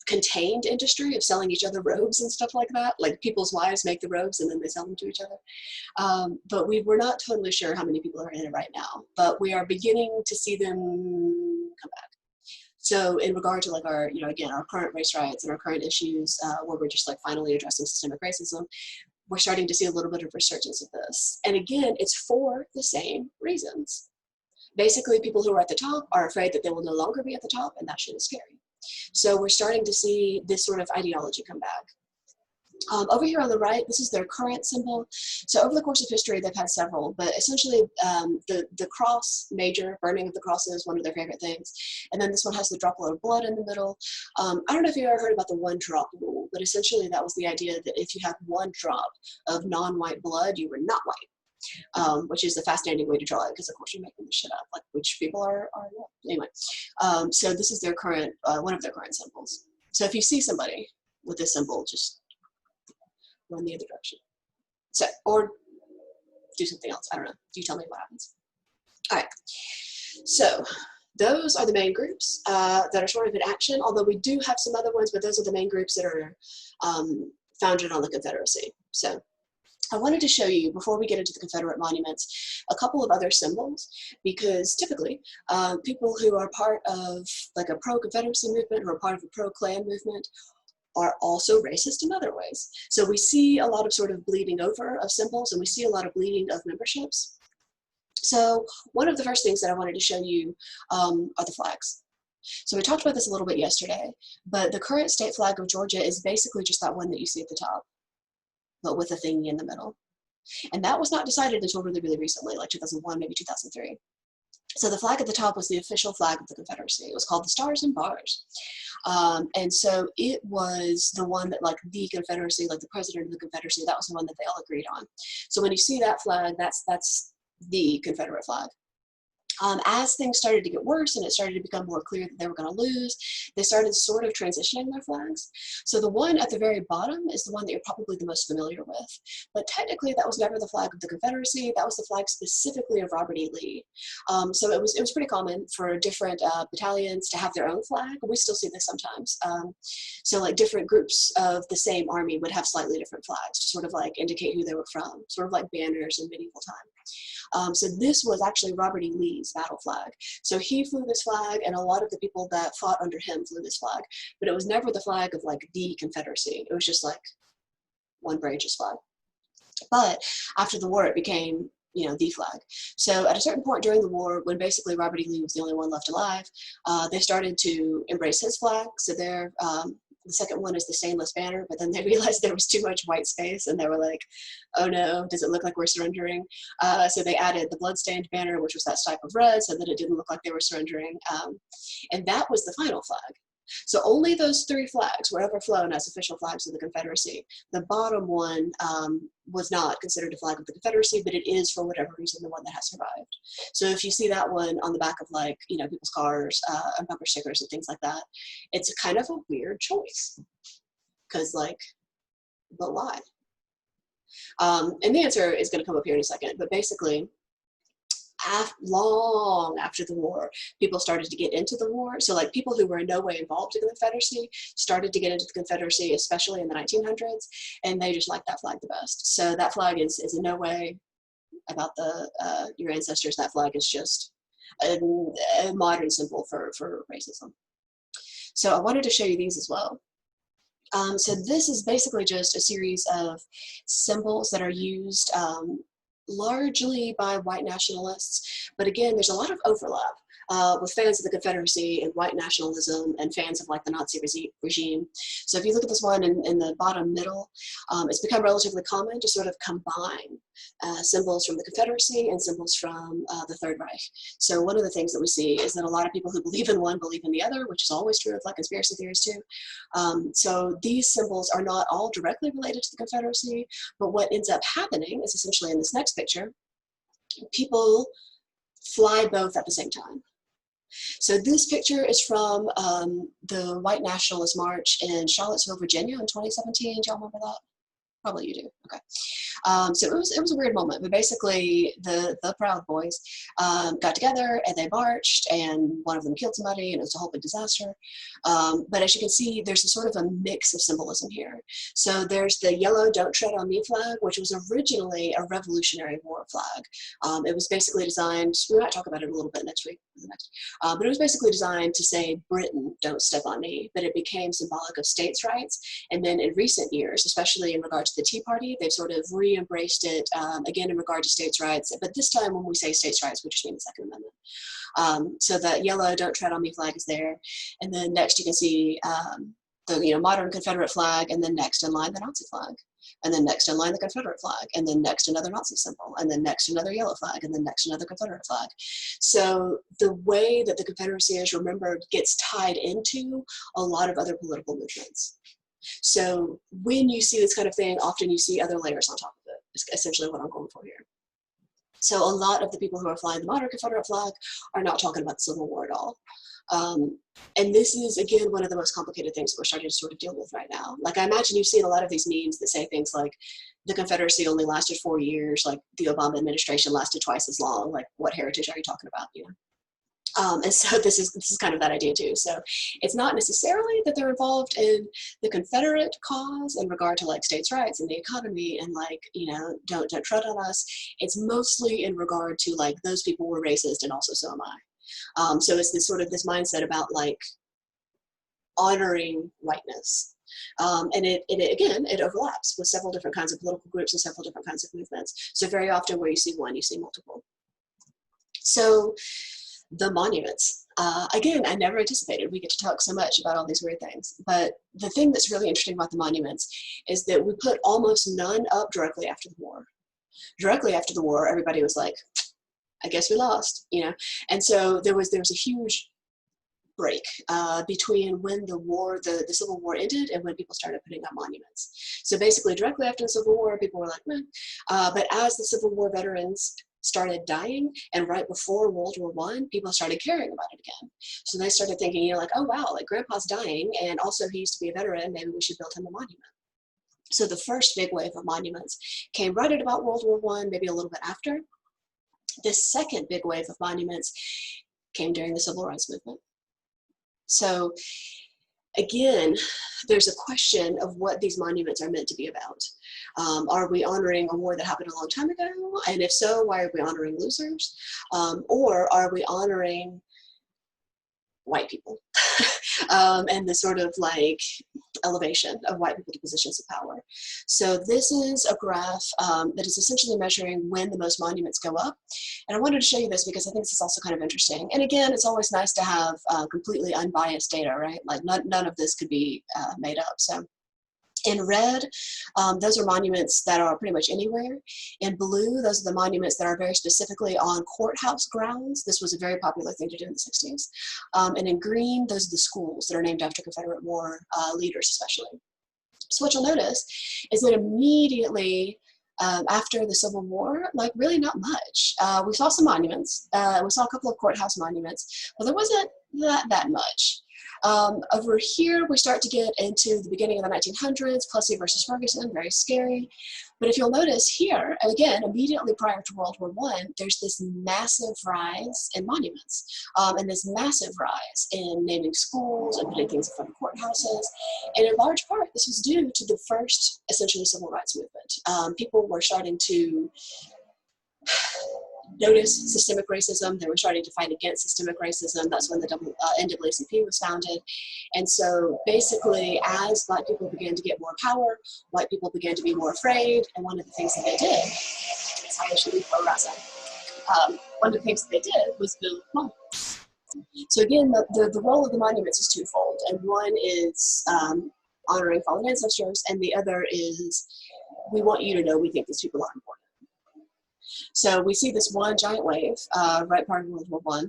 S1: contained industry of selling each other robes and stuff like that. Like people's wives make the robes and then they sell them to each other. But we're not totally sure how many people are in it right now, but we are beginning to see them come back. So in regard to like our, again, our current race riots and our current issues where we're just like finally addressing systemic racism, we're starting to see a little bit of resurgence of this. And again, it's for the same reasons. Basically, people who are at the top are afraid that they will no longer be at the top, and that shit is scary. So we're starting to see this sort of ideology come back. Over here on the right, this is their current symbol. So over the course of history, they've had several, but essentially the cross, major, burning of the cross is one of their favorite things. And then this one has the droplet of blood in the middle. I don't know if you ever heard about the one drop rule, but essentially that was the idea that if you had one drop of non-white blood, you were not white. Which is a fascinating way to draw it because of course you're making this shit up, like which people are anyway. So this is their current, one of their current symbols. So if you see somebody with this symbol, just run the other direction. So, or do something else. I don't know. You tell me what happens. All right. So those are the main groups that are sort of in action, although we do have some other ones, but those are the main groups that are founded on the Confederacy. So I wanted to show you, before we get into the Confederate monuments, a couple of other symbols, because typically people who are part of like a pro-Confederacy movement or a part of a pro-Klan movement are also racist in other ways. So we see a lot of sort of bleeding over of symbols and we see a lot of bleeding of memberships. So one of the first things that I wanted to show you are the flags. So we talked about this a little bit yesterday, but the current state flag of Georgia is basically just that one that you see at the top, but with a thingy in the middle. And that was not decided until really, really recently, like 2001, maybe 2003. So the flag at the top was the official flag of the Confederacy. It was called the Stars and Bars. And so it was the one that, like, the Confederacy, like the president of the Confederacy, that was the one that they all agreed on. So when you see that flag, that's the Confederate flag. As things started to get worse and it started to become more clear that they were going to lose, they started sort of transitioning their flags. So the one at the very bottom is the one that you're probably the most familiar with. But technically, that was never the flag of the Confederacy. That was the flag specifically of Robert E. Lee. So it was pretty common for different battalions to have their own flag. We still see this sometimes. So like different groups of the same army would have slightly different flags to sort of like indicate who they were from, sort of like banners in medieval time. So this was actually Robert E. Lee's battle flag. So he flew this flag, and a lot of the people that fought under him flew this flag, but it was never the flag of like the Confederacy. It was just like one branch's flag. But after the war, it became, you know, the flag. So at a certain point during the war, when basically Robert E. Lee was the only one left alive, they started to embrace his flag. So they're the second one is the stainless banner, but then they realized there was too much white space, and they were like, oh no, does it look like we're surrendering? So they added the bloodstained banner, which was that stripe of red, so that it didn't look like they were surrendering. And that was the final flag. So only those three flags were ever flown as official flags of the Confederacy. The bottom one was not considered a flag of the Confederacy, but it is, for whatever reason, the one that has survived. So if you see that one on the back of, like, you know, people's cars and bumper stickers and things like that, it's kind of a weird choice. Because, like, but why? And the answer is going to come up here in a second, but basically, long after the war, people started to get into the war. So like people who were in no way involved in the Confederacy started to get into the Confederacy, especially in the 1900s, and they just liked that flag the best. So that flag is in no way about your ancestors. That flag is just a modern symbol for racism. So I wanted to show you these as well. So this is basically just a series of symbols that are used largely by white nationalists, but again, there's a lot of overlap with fans of the Confederacy and white nationalism and fans of like the Nazi regime. So if you look at this one in the bottom middle, it's become relatively common to sort of combine symbols from the Confederacy and symbols from the Third Reich. So one of the things that we see is that a lot of people who believe in one believe in the other, which is always true of like conspiracy theories too. So these symbols are not all directly related to the Confederacy, but what ends up happening is essentially in this next picture, people fly both at the same time. So this picture is from the White Nationalist March in Charlottesville, Virginia in 2017. Do y'all remember that? Probably you do. Okay. So it was a weird moment, but basically the Proud Boys got together and they marched, and one of them killed somebody, and it was a whole big disaster. But as you can see, there's a sort of a mix of symbolism here. So there's the yellow "Don't Tread on Me" flag, which was originally a Revolutionary War flag. It was basically designed, we might talk about it a little bit next week, but it was basically designed to say, Britain, don't step on me, but it became symbolic of states' rights. And then in recent years, especially in regard to the Tea Party, they've sort of re-embraced it, again, in regard to states' rights. But this time when we say states' rights, we just mean the Second Amendment. So the yellow "Don't Tread on Me" flag is there. And then next you can see the modern Confederate flag, and then next in line the Nazi flag. And then next in line the Confederate flag, and then next another Nazi symbol, and then next another yellow flag, and then next another Confederate flag. So the way that the Confederacy is remembered gets tied into a lot of other political movements. So when you see this kind of thing, often you see other layers on top of it, is essentially what I'm going for here. So a lot of the people who are flying the modern Confederate flag are not talking about the Civil War at all. And this is, again, one of the most complicated things that we're starting to sort of deal with right now. Like, I imagine you've seen a lot of these memes that say things like, the Confederacy only lasted 4 years, like the Obama administration lasted twice as long. Like, what heritage are you talking about, you know? And so this is kind of that idea too. So it's not necessarily that they're involved in the Confederate cause in regard to like states' rights and the economy and like, you know, don't tread on us. It's mostly in regard to like those people were racist and also so am I. So it's this sort of this mindset about like honoring whiteness. And it overlaps with several different kinds of political groups and several different kinds of movements. So very often where you see one, you see multiple. So the monuments. Again, I never anticipated we get to talk so much about all these weird things. But the thing that's really interesting about the monuments is that we put almost none up directly after the war. Directly after the war, everybody was like, I guess we lost, you know? And so there was a huge break between when the Civil War ended and when people started putting up monuments. So basically, directly after the Civil War, people were like, meh. But as the Civil War veterans started dying, and right before World War I, people started caring about it again. So they started thinking, you know, like, oh wow, like Grandpa's dying, and also he used to be a veteran, maybe we should build him a monument. So the first big wave of monuments came right at about World War I, maybe a little bit after. This second big wave of monuments came during the Civil Rights Movement. So again, there's a question of what these monuments are meant to be about. Are we honoring a war that happened a long time ago? And if so, why are we honoring losers? Or are we honoring white people and the sort of like elevation of white people to positions of power? So this is a graph that is essentially measuring when the most monuments go up. And I wanted to show you this because I think this is also kind of interesting. And again, it's always nice to have completely unbiased data, right? Like none of this could be made up. So in red, those are monuments that are pretty much anywhere. In blue, those are the monuments that are very specifically on courthouse grounds. This was a very popular thing to do in the 60s. And in green, those are the schools that are named after Confederate War leaders, especially. So what you'll notice is that immediately after the Civil War, like really not much. We saw some monuments. We saw a couple of courthouse monuments, but there wasn't that much. Over here, we start to get into the beginning of the 1900s, Plessy versus Ferguson, very scary. But if you'll notice here, again, immediately prior to World War I, there's this massive rise in monuments and this massive rise in naming schools and putting things in front of courthouses. And in large part, this was due to the first, essentially, civil rights movement. People were starting to notice systemic racism. They were starting to fight against systemic racism. That's when the NAACP was founded. And so basically, as Black people began to get more power, white people began to be more afraid. And one of the things that they did, that's how they should be pro-Rasa. One of the things that they did was build monuments. So again, the role of the monuments is twofold. And one is honoring fallen ancestors, and the other is we want you to know we think these people are important. So we see this one giant wave right part of World War I.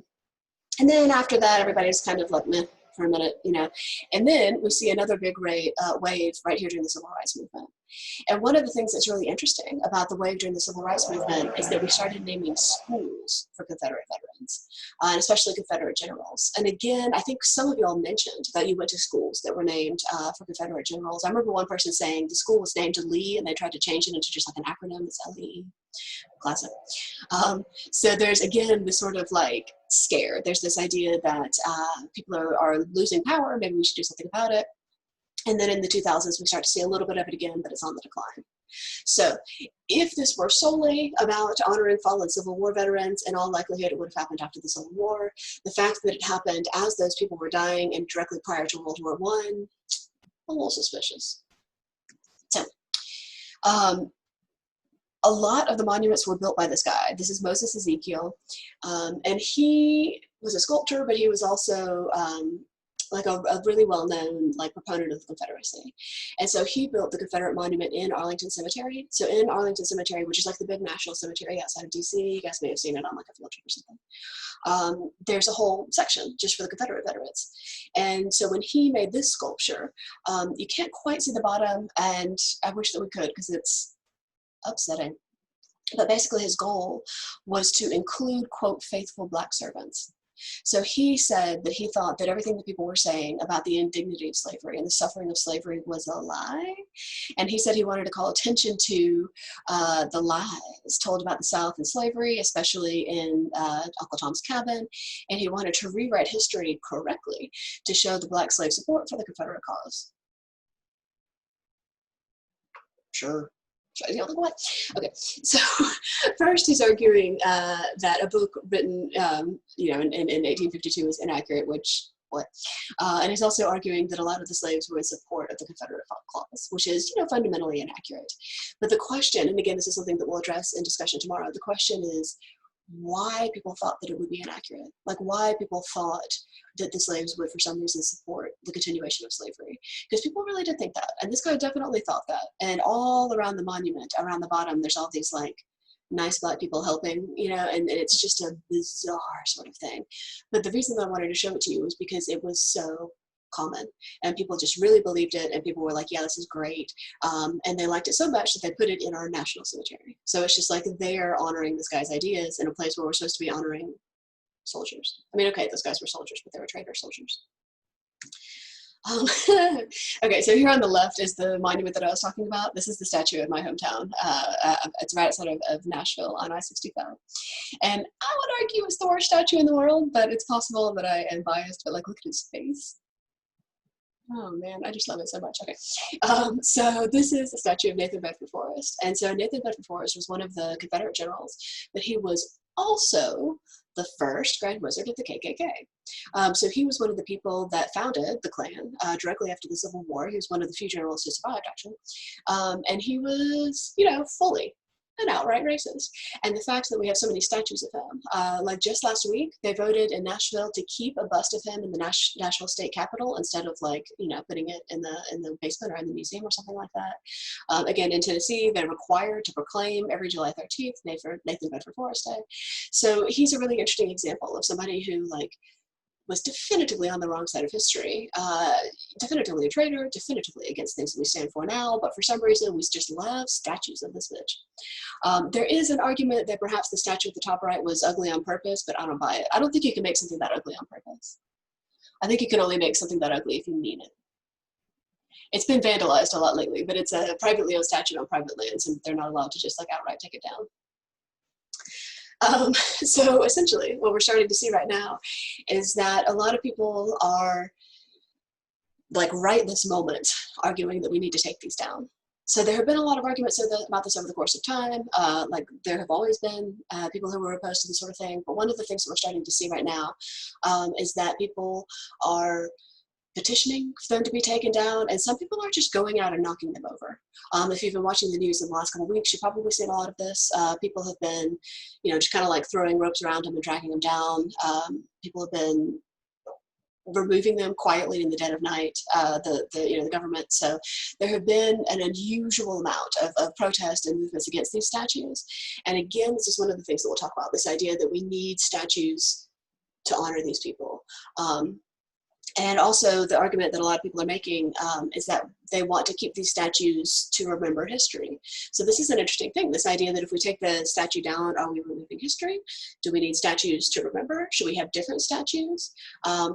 S1: And then after that, everybody's kind of like, meh, for a minute, you know. And then we see another big wave right here during the Civil Rights Movement. And one of the things that's really interesting about the wave during the Civil Rights Movement is that we started naming schools for Confederate veterans, and especially Confederate generals. And again, I think some of y'all mentioned that you went to schools that were named for Confederate generals. I remember one person saying the school was named Lee, and they tried to change it into just like an acronym. It's LEE. Classic. So there's, again, this sort of like scare. There's this idea that people are losing power. Maybe we should do something about it. And then in the 2000s, we start to see a little bit of it again, but it's on the decline. So if this were solely about honoring fallen Civil War veterans, in all likelihood, it would have happened after the Civil War. The fact that it happened as those people were dying and directly prior to World War I, a little suspicious. So a lot of the monuments were built by this guy. This is Moses Ezekiel. And he was a sculptor, but he was also like a really well-known like proponent of the Confederacy. And so he built the Confederate monument in Arlington Cemetery. So in Arlington Cemetery, which is like the big national cemetery outside of DC, you guys may have seen it on like a field trip or something. There's a whole section just for the Confederate veterans. And so when he made this sculpture, you can't quite see the bottom, and I wish that we could because it's upsetting. But basically his goal was to include, quote, faithful Black servants. So he said that he thought that everything that people were saying about the indignity of slavery and the suffering of slavery was a lie. And he said he wanted to call attention to the lies told about the South and slavery, especially in Uncle Tom's Cabin. And he wanted to rewrite history correctly to show the Black slave support for the Confederate cause. Sure. What? Okay, so first he's arguing that a book written, in 1852 is inaccurate, which, what? And he's also arguing that a lot of the slaves were in support of the Confederate clause, which is, fundamentally inaccurate. But the question, and again, this is something that we'll address in discussion tomorrow, the question is, why people thought that it would be inaccurate, like why people thought that the slaves would for some reason support the continuation of slavery, because people really did think that, and this guy definitely thought that. And all around the monument, around the bottom, there's all these like nice black people helping, you know, and it's just a bizarre sort of thing. But the reason that I wanted to show it to you was because it was so common, and people just really believed it, and people were like, yeah, this is great, and they liked it so much that they put it in our national cemetery. So it's just like they're honoring this guy's ideas in a place where we're supposed to be honoring soldiers. I mean, okay, those guys were soldiers, but they were traitor soldiers. Okay, so here on the left is the monument that I was talking about. This is the statue in my hometown. It's right outside of Nashville on I-65. And I would argue it's the worst statue in the world, but it's possible that I am biased, but like, look at his face. Oh man, I just love it so much. Okay, so this is a statue of Nathan Bedford Forrest. And so Nathan Bedford Forrest was one of the Confederate generals, but he was also the first Grand Wizard of the KKK. So he was one of the people that founded the Klan directly after the Civil War. He was one of the few generals who survived, actually. And he was, you know, fully an outright racist. And the fact that we have so many statues of him, like just last week, they voted in Nashville to keep a bust of him in the Nashville State Capitol instead of like, you know, putting it in the basement or in the museum or something like that. Again, in Tennessee, they're required to proclaim every July 13th Nathan Bedford Forrest Day. So he's a really interesting example of somebody who like was definitively on the wrong side of history, definitively a traitor, definitively against things that we stand for now, but for some reason we just love statues of this bitch. There is an argument that perhaps the statue at the top right was ugly on purpose, but I don't buy it. I don't think you can make something that ugly on purpose. I think you can only make something that ugly if you mean it. It's been vandalized a lot lately, but it's a privately owned statue on private land, so they're not allowed to just like outright take it down. So essentially what we're starting to see right now is that a lot of people are like right this moment arguing that we need to take these down. So there have been a lot of arguments about this over the course of time. Like there have always been people who were opposed to this sort of thing. But one of the things that we're starting to see right now is that people are petitioning for them to be taken down, and some people are just going out and knocking them over. If you've been watching the news in the last couple of weeks, you've probably seen a lot of this. People have been, you know, just kind of like throwing ropes around them and dragging them down. People have been removing them quietly in the dead of night, the government. So there have been an unusual amount of protest and movements against these statues. And again, this is one of the things that we'll talk about, this idea that we need statues to honor these people. And also the argument that a lot of people are making is that they want to keep these statues to remember history. So this is an interesting thing, this idea that if we take the statue down, are we removing history? Do we need statues to remember? Should we have different statues?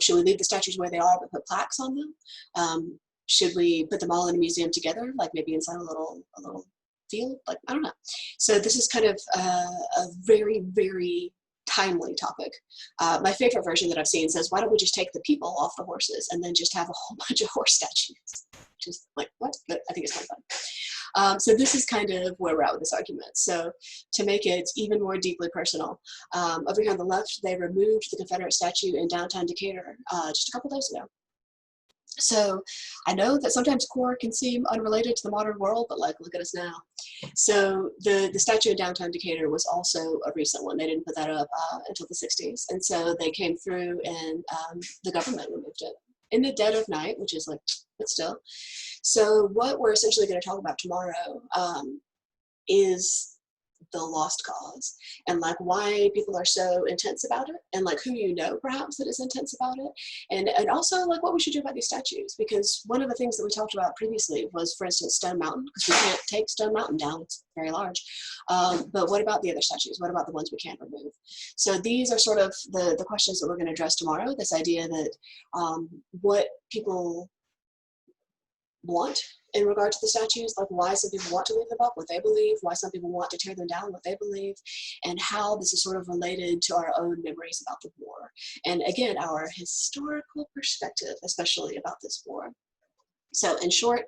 S1: Should we leave the statues where they are but put plaques on them? Should we put them all in a museum together, like maybe inside a little field? Like, I don't know. So this is kind of a very, very timely topic. My favorite version that I've seen says, why don't we just take the people off the horses and then just have a whole bunch of horse statues? Just like, what? But I think it's kind of fun. So this is kind of where we're at with this argument. So to make it even more deeply personal, over here on the left, they removed the Confederate statue in downtown Decatur just a couple days ago. So I know that sometimes core can seem unrelated to the modern world, but like, look at us now. So the statue in downtown Decatur was also a recent one. They didn't put that up until the 60s. And so they came through and the government removed it in the dead of night, which is like, but still. So what we're essentially going to talk about tomorrow is the lost cause, and like why people are so intense about it, and like who you know perhaps that is intense about it, and also like what we should do about these statues, because one of the things that we talked about previously was, for instance, Stone Mountain, because we can't take Stone Mountain down, it's very large, but what about the other statues? What about the ones we can't remove? So these are sort of the questions that we're going to address tomorrow, this idea that what people want in regard to the statues, like why some people want to leave them up, what they believe, why some people want to tear them down, what they believe, and how this is sort of related to our own memories about the war. And again, our historical perspective, especially about this war. So in short,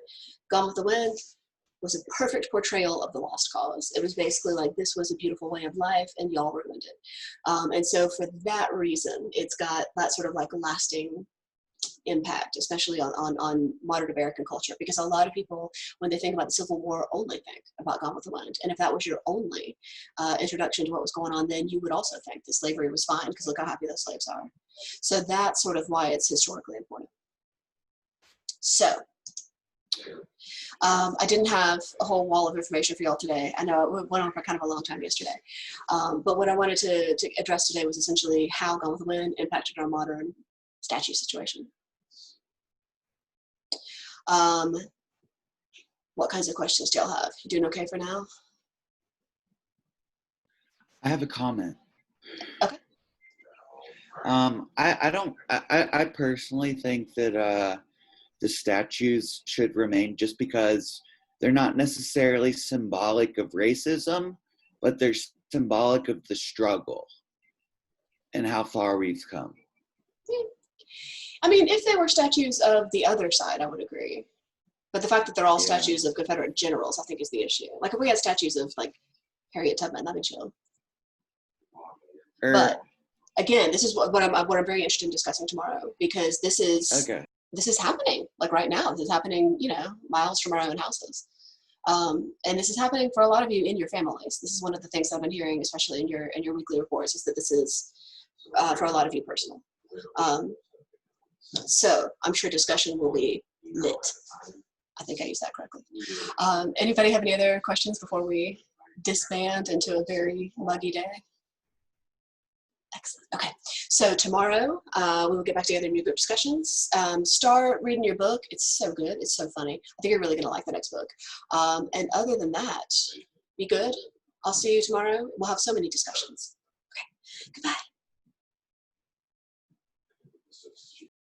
S1: Gone with the Wind was a perfect portrayal of the lost cause. It was basically like, this was a beautiful way of life and y'all ruined it. And so for that reason, it's got that sort of like lasting impact, especially on modern American culture, because a lot of people, when they think about the Civil War, only think about Gone with the Wind. And if that was your only introduction to what was going on, then you would also think that slavery was fine, because look how happy those slaves are. So that's sort of why it's historically important. So I didn't have a whole wall of information for y'all today. I know it went on for kind of a long time yesterday. But what I wanted to address today was essentially how Gone with the Wind impacted our modern statue situation. What kinds of questions do y'all have? You doing okay for now?
S7: I have a comment.
S1: Okay.
S7: I personally think that the statues should remain, just because they're not necessarily symbolic of racism, but they're symbolic of the struggle and how far we've come.
S1: I mean, if they were statues of the other side, I would agree. But the fact that they're all statues of Confederate generals, I think, is the issue. Like, if we had statues of, like, Harriet Tubman, that'd be chill. But again, this is what I'm very interested in discussing tomorrow, because this is happening, like, right now. This is happening, you know, miles from our own houses. And this is happening for a lot of you in your families. This is one of the things I've been hearing, especially in your weekly reports, is that this is for a lot of you personal. So I'm sure discussion will be lit. I think I used that correctly. Anybody have any other questions before we disband into a very muggy day? Excellent. Okay, so tomorrow we will get back together in new group discussions. Start reading your book. It's so good. It's so funny. I think you're really going to like the next book. And other than that, be good. I'll see you tomorrow. We'll have so many discussions. Okay, goodbye.